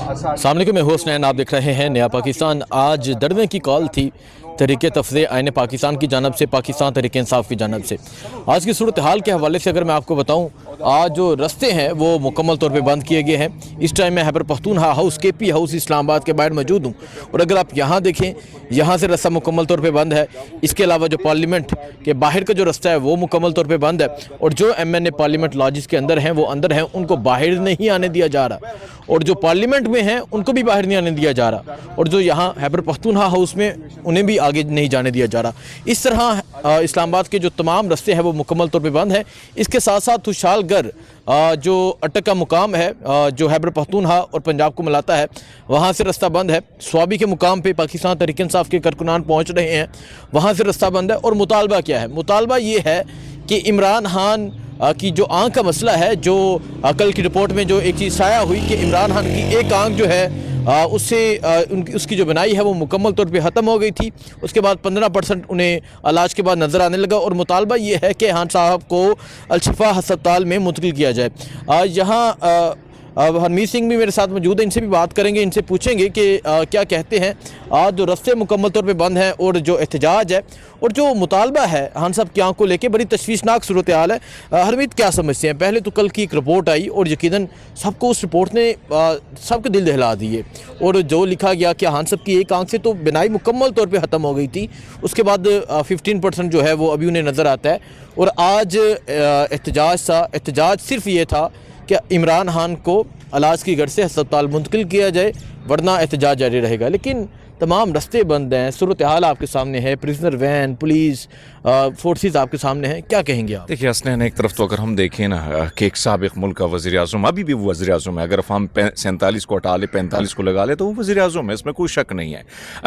अस्सलाम वालेकुम, मैं होस्ट नैन, आप देख रहे हैं नया पाकिस्तान। आज दड़वे की कॉल थी तहरीक तफज़े आईन पाकिस्तान की जानब से, पाकिस्तान तहरीक इंसाफ की जानब से। आज की सूरत हाल के हवाले से अगर मैं आपको बताऊं, आज जो रस्ते हैं वो मुकम्मल तौर पे बंद किए गए हैं। इस टाइम मैं Khyber Pakhtunkhwa house KP house Islamabad के बाहर मौजूद हूँ और अगर आप यहाँ देखें, यहाँ से रास्ता मुकम्मल तौर पे बंद है। इसके अलावा जो पार्लियामेंट के बाहर का जो रास्ता है वो मुकम्मल तौर पे बंद है और जो MNA पार्लियामेंट लॉजिस के अंदर हैं वो अंदर हैं, उनको बाहर नहीं आने दिया जा रहा और जो पार्लियामेंट में हैं उनको भी बाहर नहीं आने दिया जा रहा और जो यहाँ खैबर पख्तूनख्वा हाउस में उन्हें भी आगे नहीं जाने दिया जा रहा। इस तरह इस्लामाबाद के जो तमाम रास्ते हैं वो मुकम्मल तौर पे बंद हैं। इसके साथ साथ खुशहालगढ़ जो अटक का मुकाम है जो खैबर पख्तूनख्वा और पंजाब को मिलाता है, वहाँ से रास्ता बंद है। स्वाबी के मुकाम पे पाकिस्तान तहरीक इंसाफ के कारकुनान पहुँच रहे हैं, वहाँ से रास्ता बंद है। और मुतालबा क्या है? मुतालबा ये है कि इमरान खान की जो आँख का मसला है, जो कल की रिपोर्ट में जो एक चीज़ साया हुई कि इमरान खान की एक आँख जो है उससे उसकी जो बनाई है वो मुकम्मल तौर पे ख़त्म हो गई थी। उसके बाद 15% उन्हें इलाज के बाद नज़र आने लगा और मुतालबा ये है कि खान साहब को अल-शिफा हस्पताल में मुंतकिल किया जाए। यहाँ हरमीत सिंह भी मेरे साथ मौजूद है, इनसे भी बात करेंगे, इनसे पूछेंगे कि क्या कहते हैं। आज जो रास्ते मुकम्मल तौर पे बंद हैं और जो एहतजाज है और जो मुतालबा है खान साहब की आँख को लेके, बड़ी तशवीशनाक सूरत हाल है। हरमीत, क्या समझते हैं? पहले तो कल की एक रिपोर्ट आई और यकीनन सबको उस रिपोर्ट ने सबके दिल दहला दिए और जो लिखा गया कि खान साहब की एक आँख से तो बिनाई मुकम्मल तौर पर ख़त्म हो गई थी, उसके बाद 15% जो है वो अभी उन्हें नज़र आता है। और आज एहतजाज सिर्फ ये था कि इमरान खान को इलाज की गर्ज से अस्पताल मुंतकिल किया जाए, वरना एहतजाज जारी रहेगा। लेकिन तमाम रास्ते बंद हैं, सूरत हाल आपके सामने है, प्रिजनर वैन, पुलिस फोर्सेस आपके सामने हैं, क्या कहेंगे आप? देखिए हसनैन, एक तरफ तो अगर हम देखें ना कि एक साबिक मुल्क का वज़ीर-ए-आज़म, अभी भी वो वज़ीर-ए-आज़म है, अगर हम 47 को हटा ले 45 को लगा ले तो वो वज़ीर-ए-आज़म है, इसमें कोई शक नहीं है।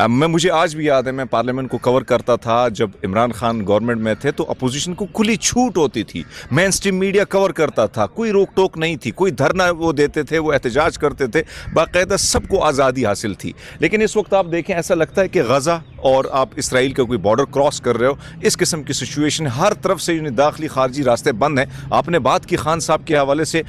मुझे आज भी याद है, मैं पार्लियामेंट को कवर करता था जब इमरान खान गवर्नमेंट में थे, तो अपोजिशन को खुली छूट होती थी, मेन स्ट्रीम मीडिया कवर करता था, कोई रोक टोक नहीं थी, कोई धरना वो देते थे, वो एहतजाज करते थे, बाकायदा सबको आज़ादी हासिल थी। लेकिन इस वक्त आप देखें, ऐसा लगता है कि गज़ा और आप इसराइल का कोई बॉर्डर क्रॉस कर रहे हो, इस किस्म की सिचुएशन हर तरफ से, दाखिली खारजी रास्ते बंद हैं। आपने बात की खान साहब के हवाले से,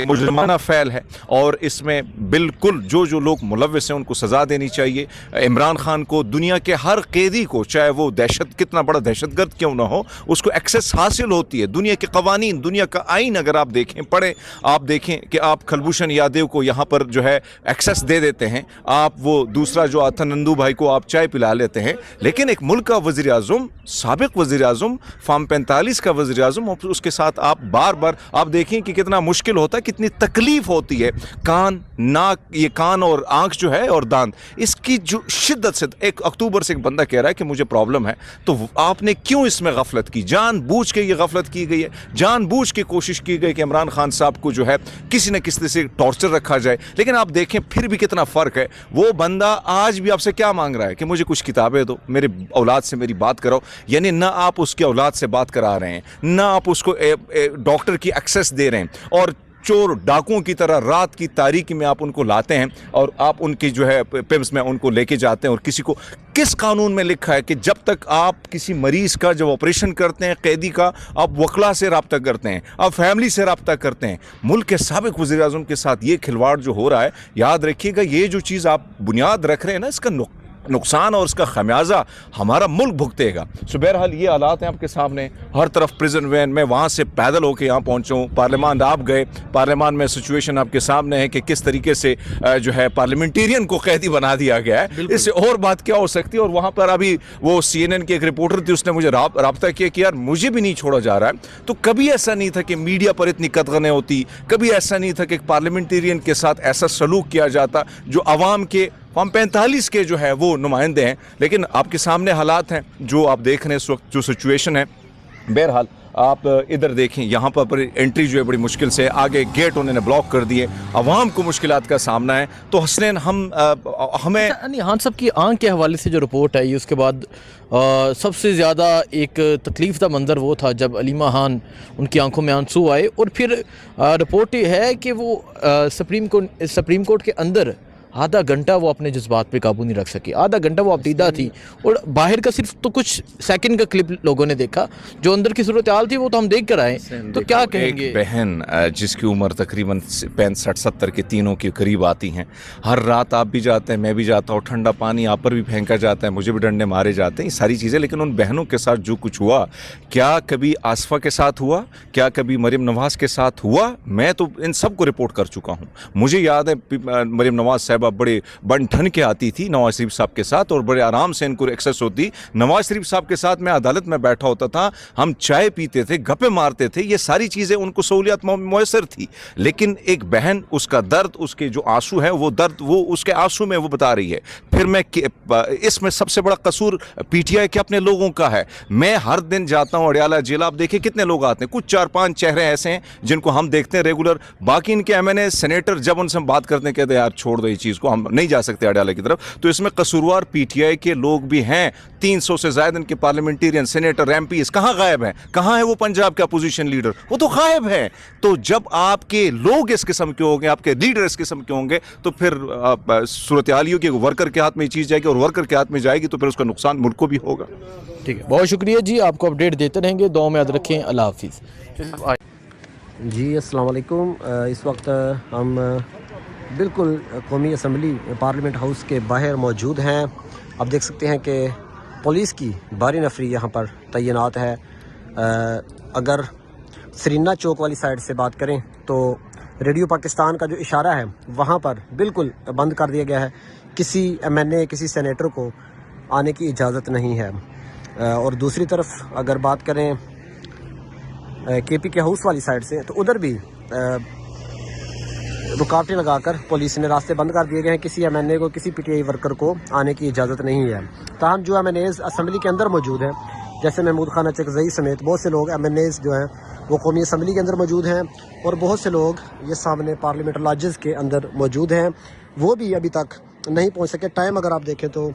मुजरिमाना फ़ैल है और इसमें बिल्कुल जो लोग मुलव्विस हैं उनको सज़ा देनी चाहिए। इमरान खान को, दुनिया के हर कैदी को, चाहे वो कितना बड़ा दहशतगर्द क्यों ना हो, उसको एक्सेस हासिल होती है। दुनिया के कवानीन, दुनिया का आइन अगर आप देखें, पढ़ें, आप देखें कि आप खलभूषण यादव को यहाँ पर जो है एक्सेस दे देते हैं, आप वो दूसरा जो आता नंदू भाई को आप चाय पिला लेते हैं। लेकिन एक मुल्क का वज़ीर-ए-आज़म, साबिक वज़ीर-ए-आज़म, फार्म 45 का वज़ीर-ए-आज़म, और उसके साथ आप बार बार आप देखें कि कितना मुश्किल होता है, कितनी तकलीफ होती है। कान, नाक, ये कान और आंख जो है और दांत, इसकी जो शिद्दत से 1 अक्टूबर से एक बंदा कह रहा है कि मुझे प्रॉब्लम है, तो आपने क्यों इसमें गफलत की? जानबूझ के ये गफलत की गई है, जानबूझ के कोशिश की गई कि इमरान खान साहब को जो है किसी न किसी से टॉर्चर रखा जाए। लेकिन आप देखें फिर भी कितना फ़र्क है। वो बंदा आज भी आपसे क्या मांग रहा है कि मुझे कुछ किताबें दो, मेरे औलाद से मेरी बात कराओ। यानी ना आप उसके औलाद से बात करा रहे हैं, ना आप उसको डॉक्टर की एक्सेस दे रहे हैं, और चोर डाकुओं की तरह रात की तारीकी में आप उनको लाते हैं और आप उनकी जो है पिम्स में उनको लेके जाते हैं। और किसी को, किस कानून में लिखा है कि जब तक आप किसी मरीज़ का जब ऑपरेशन करते हैं, कैदी का, आप वकला से रब्ता करते हैं, आप फैमिली से रब्ता करते हैं। मुल्क के साबिक वज़ीर-ए-आज़म के साथ ये खिलवाड़ जो हो रहा है, याद रखिएगा, ये जो चीज़ आप बुनियाद रख रहे हैं ना, इसका नुकसान और उसका खमियाजा हमारा मुल्क भुगतेगा। सो बहरहाल ये हालात हैं आपके सामने, हर तरफ प्रिजन वैन। मैं वहाँ से पैदल होकर यहाँ पहुँचा हूँ, पार्लियामान आप गए, पार्लियामान में सिचुएशन आपके सामने है कि किस तरीके से जो है पार्लियामेंटेरियन को कैदी बना दिया गया है। इससे और बात क्या हो सकती है? और वहाँ पर अभी वो CNN की एक रिपोर्टर थी, उसने मुझे रब्ता किया कि यार मुझे भी नहीं छोड़ा जा रहा है। तो कभी ऐसा नहीं था कि मीडिया पर इतनी कतगनें होती, कभी ऐसा नहीं था कि एक पार्लियामेंटेरियन के साथ ऐसा सलूक किया जाता जो आवाम के फॉर्म 45 के जो है वो नुमाइंदे हैं। लेकिन आपके सामने हालात हैं जो आप देख रहे हैं इस वक्त, जो सिचुएशन है। बहरहाल आप इधर देखें, यहाँ पर एंट्री जो है बड़ी मुश्किल से, आगे गेट उन्होंने ब्लॉक कर दिए, आवाम को मुश्किलात का सामना है। तो हसनैन, हमें खान साहब की आँख के हवाले से जो रिपोर्ट आई, उसके बाद सबसे ज़्यादा एक तकलीफ का मंज़र वो था जब अलीमा खान, उनकी आंखों में आंसू आए। और फिर रिपोर्ट ये है कि वो सुप्रीम कोर्ट के अंदर आधा घंटा वो अपने जज्बात पे काबू नहीं रख सकी, आधा घंटा वो अपीदा थी, और बाहर का सिर्फ तो कुछ सेकंड का क्लिप लोगों ने देखा, जो अंदर की सूरत हाल थी वो तो हम देख कर आए। तो क्या कहेंगे? एक बहन जिसकी उम्र तकरीबन 65-70 के तीनों के करीब आती हैं, हर रात आप भी जाते हैं, मैं भी जाता हूँ, ठंडा पानी आप पर भी फेंका जाता है, मुझे भी डंडे मारे जाते हैं, ये सारी चीज़ें। लेकिन उन बहनों के साथ जो कुछ हुआ, क्या कभी आसफा के साथ हुआ, क्या कभी मरीम नवाज़ के साथ हुआ? मैं तो इन सब को रिपोर्ट कर चुका हूँ। मुझे याद है मरीम नवाज़ साहिबा बड़े बन ठन के आती थी नवाज शरीफ साहब के साथ, और बड़े आराम से इनको एक्सेस होती। नवाज शरीफ साहब के साथ मैं अदालत में बैठा होता था, हम चाय पीते थे, गप्पे मारते थे, ये सारी चीज़ें उनको सहूलियत मुयसर थी। लेकिन एक बहन, उसका दर्द, उसके जो आंसू हैं, वो दर्द वो उसके आंसू में वो बता रही है। फिर मैं इसमें सबसे बड़ा कसूर पीटीआई के अपने लोगों का है। मैं हर दिन जाता हूँ अडयाला जेल, आप देखिए कितने लोग आते हैं, कुछ 4-5 चेहरे ऐसे हैं जिनको हम देखते हैं रेगुलर, बाकी इनके एमएनए सेनेटर जब उनसे हम बात करते हैं कहते हैं यार छोड़ दो ये चीज़ को, हम नहीं जा सकते अडयाला की तरफ। तो इसमें कसूरवार पीटीआई के लोग भी हैं। 300 से ज़्यादा इनके पार्लियामेंटेरियन, सेनेटर, एमपीज कहाँ गायब हैं? कहाँ है वो पंजाब के अपोजिशन लीडर? वो तो गायब है। तो जब आपके लोग इस किस्म के होंगे, आपके लीडर इस किस्म के होंगे, तो फिर सूरत हाल की वर्कर के हाथ में ये चीज़ जाएगी, और वर्कर के हाथ में जाएगी तो फिर उसका नुकसान मुल्क को भी होगा। ठीक है, बहुत शुक्रिया जी, आपको अपडेट देते रहेंगे, दुआ में याद रखें, अल्लाह हाफिज़। जी अस्सलाम वालेकुम। इस वक्त हम बिल्कुल कौमी असम्बली पार्लियामेंट हाउस के बाहर मौजूद हैं। आप देख सकते हैं कि पुलिस की भारी नफरी यहाँ पर तैनात है। अगर सरीना चौक वाली साइड से बात करें तो रेडियो पाकिस्तान का जो इशारा है वहाँ पर बिल्कुल बंद कर दिया गया है, किसी एमएनए, किसी सेनेटर को आने की इजाज़त नहीं है। और दूसरी तरफ अगर बात करें केपी के हाउस वाली साइड से, तो उधर भी रुकावटें लगाकर पुलिस ने रास्ते बंद कर दिए गए हैं, किसी एमएनए को, किसी पीटीआई वर्कर को आने की इजाज़त नहीं है। ताहम जो एमएनएज़ असम्बली के अंदर मौजूद हैं, जैसे महमूद खान अचकज़ई समेत बहुत से लोग एमएनएज़ जो हैं वो कौमी असम्बली के अंदर मौजूद हैं, और बहुत से लोग ये सामने पार्लियामेंट लॉजेस के अंदर मौजूद हैं, वो भी अभी तक नहीं पहुँच सके। टाइम अगर आप देखें तो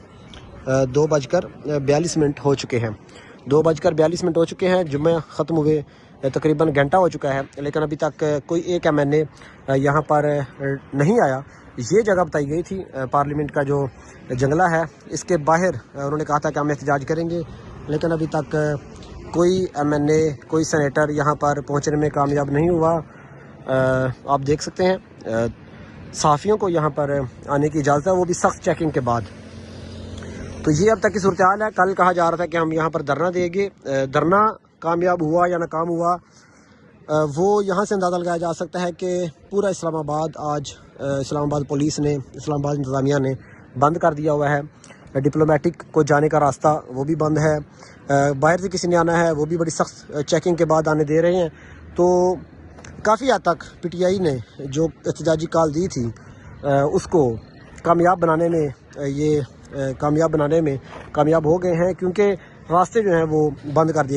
2:42 हो चुके हैं, 2:42 हो चुके हैं। जुम्मे ख़त्म हुए तकरीबन घंटा हो चुका है, लेकिन अभी तक कोई एक एमएनए यहाँ पर नहीं आया। ये जगह बताई गई थी पार्लियामेंट का जो जंगला है, इसके बाहर उन्होंने कहा था कि हम एहतजाज करेंगे, लेकिन अभी तक कोई एमएनए, कोई सेनेटर यहाँ पर पहुँचने में कामयाब नहीं हुआ। आप देख सकते हैं सहाफ़ियों को यहाँ पर आने की इजाज़त है, वो भी सख्त चेकिंग के बाद। तो ये अब तक की सूरत हाल है। कल कहा जा रहा था कि हम यहाँ पर धरना देंगे, धरना कामयाब हुआ या नाकाम हुआ वो यहाँ से अंदाज़ा लगाया जा सकता है कि पूरा इस्लामाबाद आज इस्लामाबाद पुलिस ने, इस्लामाबाद इंतज़ामिया ने बंद कर दिया हुआ है। डिप्लोमेटिक को जाने का रास्ता वो भी बंद है, बाहर से किसी ने आना है वो भी बड़ी सख्त चेकिंग के बाद आने दे रहे हैं। तो काफ़ी हद तक पीटीआई ने जो एहतजाजी कॉल दी थी उसको कामयाब बनाने में कामयाब हो गए हैं, क्योंकि रास्ते जो हैं वो बंद कर दिए।